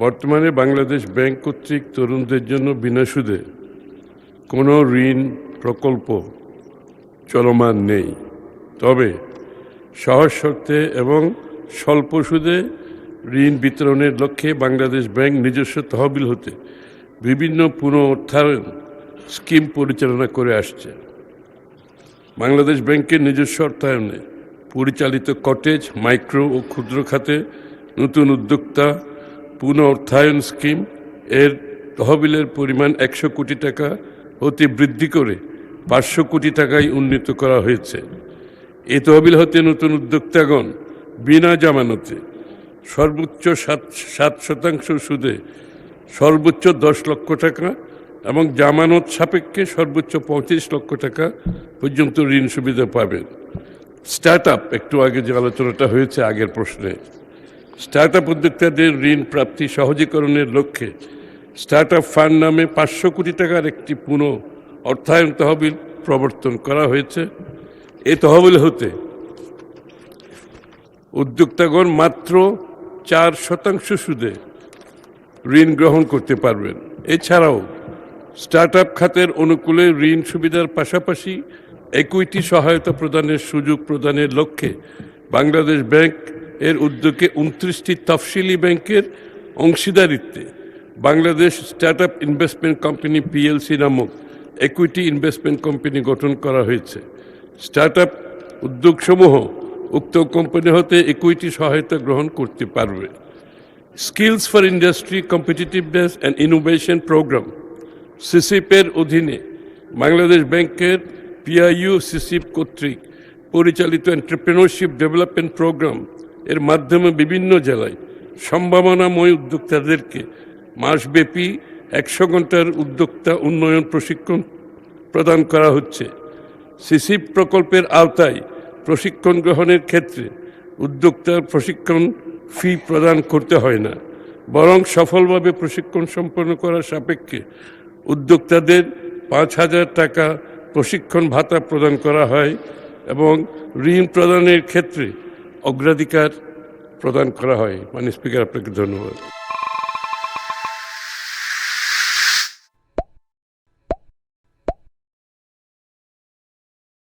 বর্তমানে বাংলাদেশ ব্যাংক কর্তৃক তরুণদের জন্য বিনা সুদে কোনো ঋণ প্রকল্প চলমান নেই। তবে সহজ শর্তে এবং স্বল্প সুদে ঋণ বিতরণের লক্ষ্যে বাংলাদেশ ব্যাংক নিজস্ব তহবিল হতে বিভিন্ন পুনরুদ্ধার স্কিম পরিচালনা করে আসছে। বাংলাদেশ ব্যাংকের নিজস্ব অর্থায়নে পরিচালিত কটেজ, মাইক্রো ও ক্ষুদ্র খাতে নতুন উদ্যোক্তা পুনরুদ্ধার স্কিম এর তহবিলের পরিমাণ 100 কোটি টাকা হতে বৃদ্ধি করে 500 কোটি টাকায় উন্নীত করা হয়েছে। এই তহবিল হতে নতুন উদ্যোক্তাগণ বিনা জামানতে সর্বোচ্চ 7% সুদে সর্বোচ্চ 10 লক্ষ টাকা এবং জামানত সাপেক্ষে সর্বোচ্চ 35 লক্ষ টাকা পর্যন্ত ঋণ সুবিধা পাবেন। স্টার্ট আপ, একটু আগে যে আলোচনাটা হয়েছে আগের প্রশ্নে, স্টার্ট আপ উদ্যোক্তাদের ঋণ প্রাপ্তি সহজীকরণের লক্ষ্যে স্টার্ট আপ ফান্ড নামে 500 কোটি টাকার একটি অর্থায়ন তহবিল প্রবর্তন করা হয়েছে। এই তহবিল হতে উদ্যোক্তাগণ মাত্র 4% সুদে ঋণ গ্রহণ করতে পারবেন। এছাড়াও স্টার্ট আপ খাতের অনুকূলে ঋণ সুবিধার পাশাপাশি ইকুইটি সহায়তা প্রদানের সুযোগ প্রদানের লক্ষ্যে বাংলাদেশ ব্যাংক এর উদ্যোগে 29টি তফসিলি ব্যাংকের অংশীদারিত্বে Bangladesh start up investment company PLC নামক ইকুইটি ইনভেস্টমেন্ট কোম্পানি গঠন করা হয়েছে। স্টার্ট আপ উদ্যোগসমূহ উক্ত কোম্পানি হতে ইকুইটি সহায়তা গ্রহণ করতে পারবে। Skills for industry competitiveness and innovation programme সিসিপের অধীনে বাংলাদেশ ব্যাংকের পিআইইউ সিসিপ কর্তৃক পরিচালিত এন্টারপ্রেনিউরশিপ ডেভেলপমেন্ট প্রোগ্রাম এর মাধ্যমে বিভিন্ন জেলায় সম্ভাবনাময় উদ্যোক্তাদেরকে মাসব্যাপী 100 ঘন্টার উদ্যোক্তা উন্নয়ন প্রশিক্ষণ প্রদান করা হচ্ছে। সিসিপ প্রকল্পের আওতায় প্রশিক্ষণ গ্রহণের ক্ষেত্রে উদ্যোক্তার প্রশিক্ষণ ফি প্রদান করতে হয় না, বরং সফলভাবে প্রশিক্ষণ সম্পন্ন করার সাপেক্ষে উদ্যোক্তাদের 5,000 টাকা প্রশিক্ষণ ভাতা প্রদান করা হয় এবং ঋণ প্রদানের ক্ষেত্রে অগ্রাধিকার প্রদান করা হয়। মাননীয় স্পিকার, আপনাকে ধন্যবাদ।